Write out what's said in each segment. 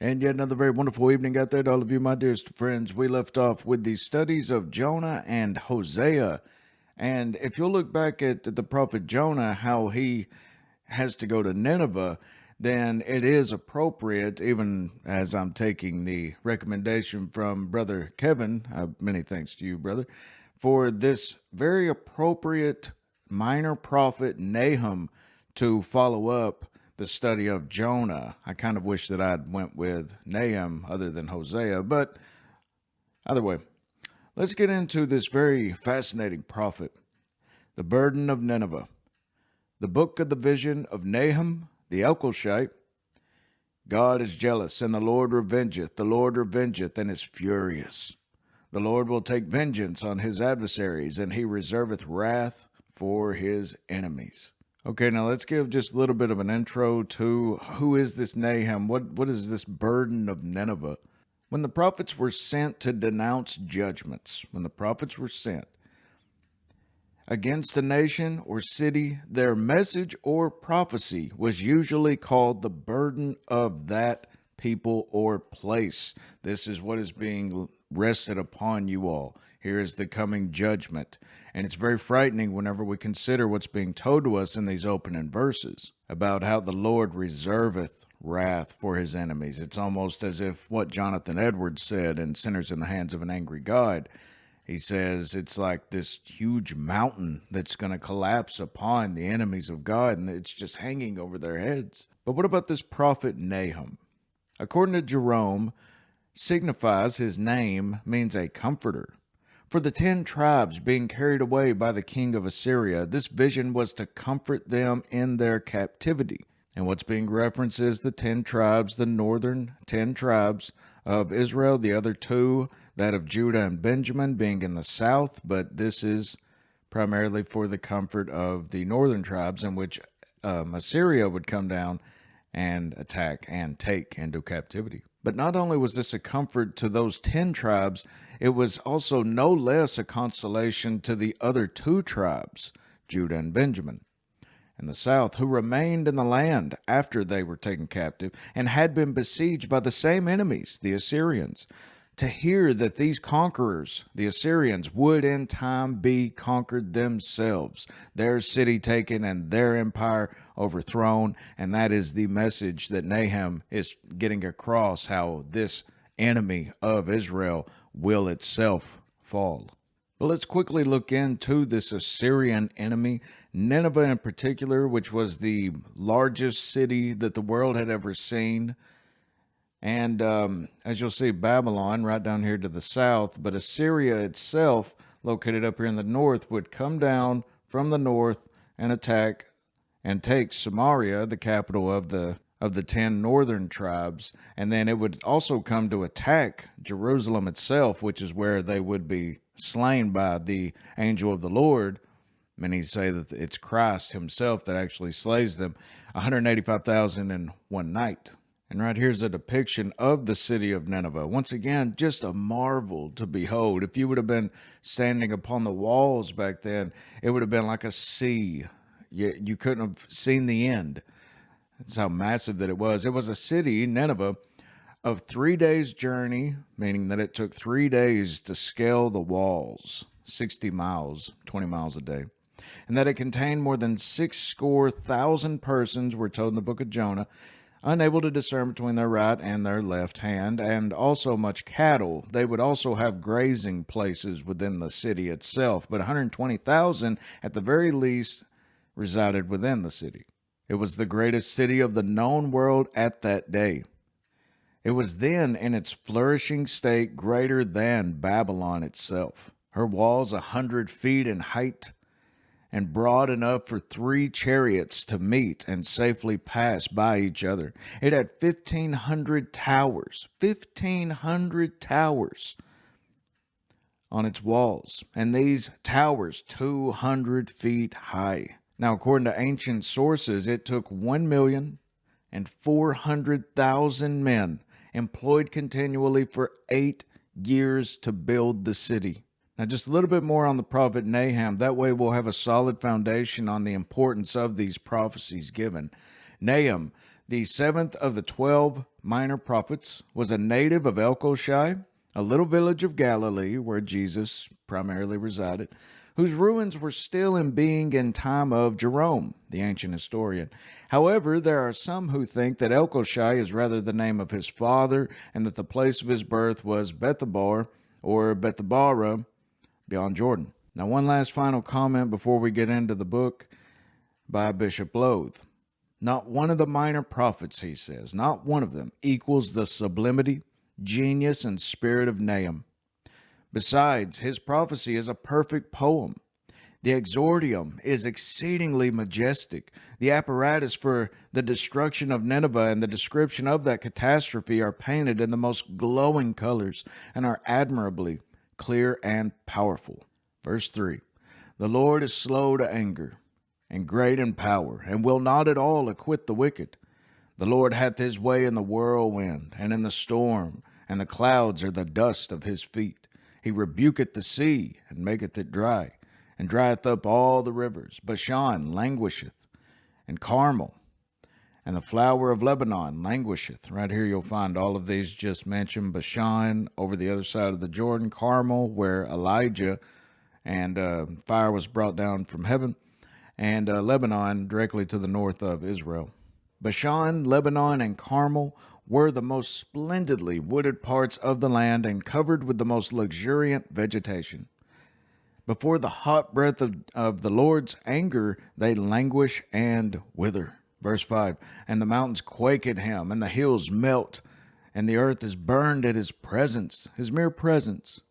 And yet another very wonderful evening out there to all of you, my dearest friends. We left off with the studies of Jonah and Hosea. And if you'll look back at the prophet Jonah, how he has to go to Nineveh, then it is appropriate, even as I'm taking the recommendation from Brother Kevin, many thanks to you, brother, for this very appropriate minor prophet Nahum to follow up the study of Jonah. I kind of wish that I'd went with Nahum other than Hosea, but either way, let's get into this very fascinating prophet, the burden of Nineveh, the book of the vision of Nahum the Elkoshite. God is jealous, and the Lord revengeth, and is furious. The Lord will take vengeance on his adversaries, and he reserveth wrath for his enemies. Okay, now let's give just a little bit of an intro to who is this Nahum? What is this burden of Nineveh? When the prophets were sent to denounce judgments, when the prophets were sent against a nation or city, their message or prophecy was usually called the burden of that people or place. This is what is being rested upon you all. Here is the coming judgment. And it's very frightening whenever we consider what's being told to us in these opening verses about how the Lord reserveth wrath for his enemies. It's almost as if what Jonathan Edwards said in Sinners in the Hands of an Angry God. He says it's like this huge mountain that's going to collapse upon the enemies of God, and it's just hanging over their heads. But what about this prophet Nahum? According to Jerome, signifies his name means a comforter. For the 10 tribes being carried away by the king of Assyria, this vision was to comfort them in their captivity. And what's being referenced is the 10 tribes, the northern 10 tribes of Israel, the other 2, that of Judah and Benjamin, being in the south. But this is primarily for the comfort of the northern tribes, in which Assyria would come down and attack and take into captivity. But not only was this a comfort to those 10 tribes, it was also no less a consolation to the other 2 tribes, Judah and Benjamin, in the south, who remained in the land after they were taken captive and had been besieged by the same enemies, the Assyrians. To hear that these conquerors, the Assyrians, would in time be conquered themselves, their city taken and their empire overthrown. And that is the message that Nahum is getting across, how this enemy of Israel will itself fall. But let's quickly look into this Assyrian enemy, Nineveh in particular, which was the largest city that the world had ever seen. And as you'll see, Babylon right down here to the south, but Assyria itself, located up here in the north, would come down from the north and attack and take Samaria, the capital of the 10 northern tribes. And then it would also come to attack Jerusalem itself, which is where they would be slain by the angel of the Lord. Many say that it's Christ himself that actually slays them, 185,000 in one night. And right here's a depiction of the city of Nineveh. Once again, just a marvel to behold. If you would have been standing upon the walls back then, it would have been like a sea. You couldn't have seen the end. That's how massive that it was. It was a city, Nineveh, of 3 days' journey, meaning that it took 3 days to scale the walls, 60 miles, 20 miles a day. And that it contained more than 600,000 persons, we're told in the book of Jonah, unable to discern between their right and their left hand, and also much cattle. They would also have grazing places within the city itself, but 120,000 at the very least resided within the city. It was the greatest city of the known world at that day. It was then in its flourishing state greater than Babylon itself. Her walls 100 feet in height, and broad enough for 3 chariots to meet and safely pass by each other. It had 1,500 towers, 1,500 towers on its walls, and these towers 200 feet high. Now, according to ancient sources, it took 1,400,000 men employed continually for 8 years to build the city. Now, just a little bit more on the prophet Nahum. That way we'll have a solid foundation on the importance of these prophecies given. Nahum, the 7th of the 12 minor prophets was a native of Elkoshai, a little village of Galilee where Jesus primarily resided, whose ruins were still in being in time of Jerome, the ancient historian. However, there are some who think that Elkoshai is rather the name of his father and that the place of his birth was Bethabara or Bethabara beyond Jordan. Now, one last final comment before we get into the book by Bishop Loath. Not one of the minor prophets, he says, not one of them equals the sublimity, genius, and spirit of Nahum. Besides, his prophecy is a perfect poem. The exordium is exceedingly majestic. The apparatus for the destruction of Nineveh and the description of that catastrophe are painted in the most glowing colors and are admirably clear and powerful. Verse 3, the Lord is slow to anger and great in power, and will not at all acquit the wicked. The Lord hath his way in the whirlwind and in the storm, and the clouds are the dust of his feet. He rebuketh the sea, and maketh it dry, and drieth up all the rivers. Bashan languisheth, and Carmel, and the flower of Lebanon languisheth. Right here you'll find all of these just mentioned. Bashan, over the other side of the Jordan. Carmel, where Elijah and fire was brought down from heaven. And Lebanon, directly to the north of Israel. Bashan, Lebanon, and Carmel were the most splendidly wooded parts of the land and covered with the most luxuriant vegetation. Before the hot breath of the Lord's anger, they languish and wither. Verse 5, and the mountains quake at him, and the hills melt, and the earth is burned at his presence, his mere presence.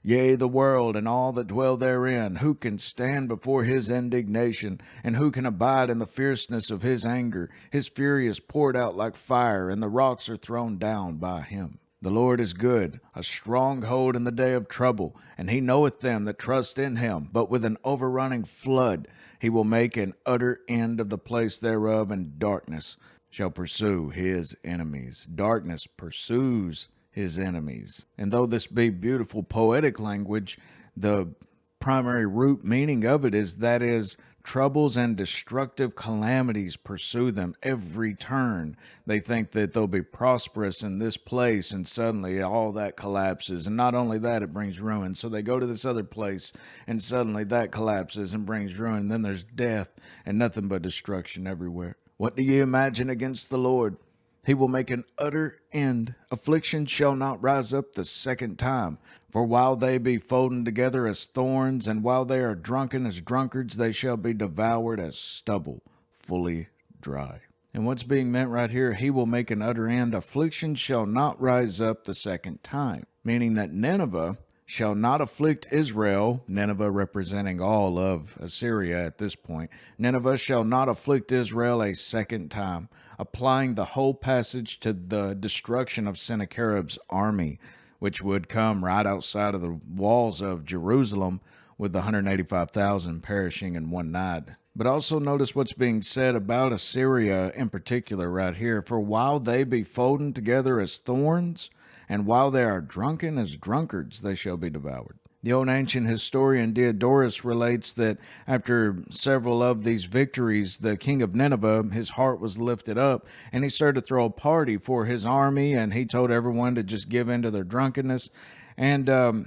Yea, the world and all that dwell therein, who can stand before his indignation, and who can abide in the fierceness of his anger? His fury is poured out like fire, and the rocks are thrown down by him. The Lord is good, a stronghold in the day of trouble, and he knoweth them that trust in him. But with an overrunning flood he will make an utter end of the place thereof, and darkness shall pursue his enemies. Darkness pursues his enemies. And though this be beautiful poetic language, the primary root meaning of it is troubles and destructive calamities pursue them every turn. They think that they'll be prosperous in this place, and suddenly all that collapses. And not only that, it brings ruin. So they go to this other place, and suddenly that collapses and brings ruin. Then there's death and nothing but destruction everywhere. What do you imagine against the Lord? He will make an utter end. Affliction shall not rise up the second time. For while they be folden together as thorns, and while they are drunken as drunkards, they shall be devoured as stubble, fully dry. And what's being meant right here, he will make an utter end. Affliction shall not rise up the second time. Meaning that Nineveh shall not afflict Israel, Nineveh representing all of Assyria at this point. Nineveh shall not afflict Israel a second time, applying the whole passage to the destruction of Sennacherib's army, which would come right outside of the walls of Jerusalem, with the 185,000 perishing in one night. But also notice what's being said about Assyria in particular right here. For while they be folden together as thorns, and while they are drunken as drunkards, they shall be devoured. The old ancient historian Diodorus relates that after several of these victories, the king of Nineveh, his heart was lifted up, and he started to throw a party for his army, and he told everyone to just give in to their drunkenness. And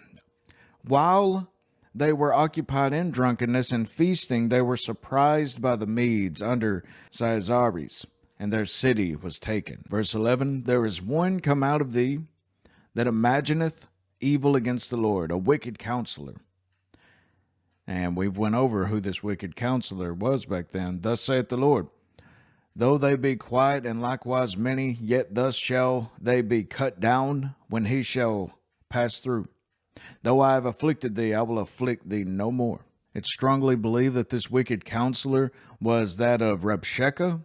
while they were occupied in drunkenness and feasting, they were surprised by the Medes under Caesares, and their city was taken. Verse 11, there is one come out of thee that imagineth evil against the Lord, a wicked counselor. And we've went over who this wicked counselor was back then. Thus saith the Lord, though they be quiet and likewise many, yet thus shall they be cut down when he shall pass through. Though I have afflicted thee, I will afflict thee no more. It's strongly believed that this wicked counselor was that of Rabshakeh,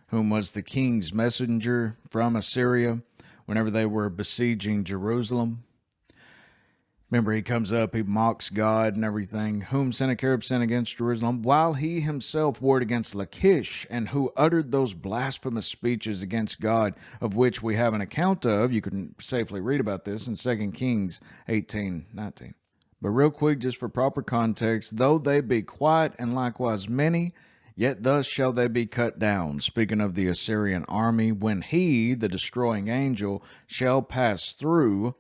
whom was the king's messenger from Assyria whenever they were besieging Jerusalem. Remember, he comes up, he mocks God and everything. Whom Sennacherib sent against Jerusalem, while he himself warred against Lachish, and who uttered those blasphemous speeches against God, of which we have an account of. You can safely read about this in 2 Kings 18:19. But real quick, just for proper context, though they be quiet and likewise many, Yet thus shall they be cut down. Speaking of the Assyrian army, when he, the destroying angel, shall pass through,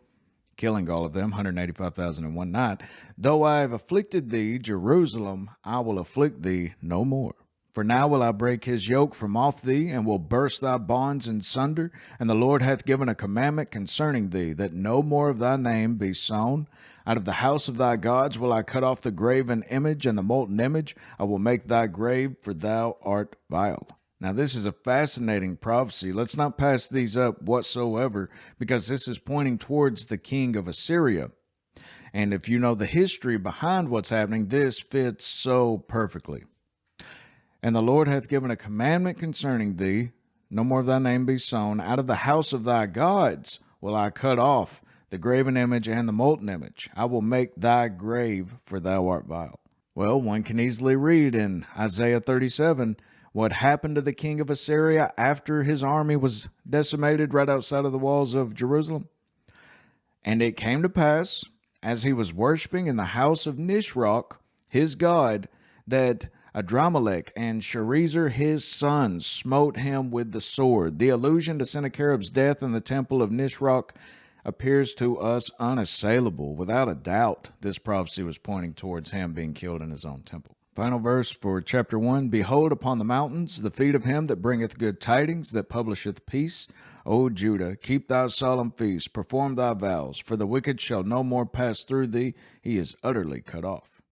killing all of them, 185,000 in one night. Though I have afflicted thee, Jerusalem, I will afflict thee no more. For now will I break his yoke from off thee, and will burst thy bonds in sunder. And the Lord hath given a commandment concerning thee, that no more of thy name be sown. Out of the house of thy gods will I cut off the graven image and the molten image. I will make thy grave, for thou art vile. Now, this is a fascinating prophecy. Let's not pass these up whatsoever, because this is pointing towards the king of Assyria. And if you know the history behind what's happening, this fits so perfectly. And the Lord hath given a commandment concerning thee, no more of thy name be sown. Out of the house of thy gods will I cut off the graven image and the molten image. I will make thy grave, for thou art vile. Well, one can easily read in Isaiah 37 what happened to the king of Assyria after his army was decimated right outside of the walls of Jerusalem. And it came to pass, as he was worshiping in the house of Nisroch, his god, that Adramelech and Sharezer his sons smote him with the sword. The allusion to Sennacherib's death in the temple of Nisroch appears to us unassailable. Without a doubt, this prophecy was pointing towards him being killed in his own temple. Final verse for chapter 1. Behold upon the mountains the feet of him that bringeth good tidings, that publisheth peace. O Judah, keep thy solemn feast, perform thy vows, for the wicked shall no more pass through thee, he is utterly cut off.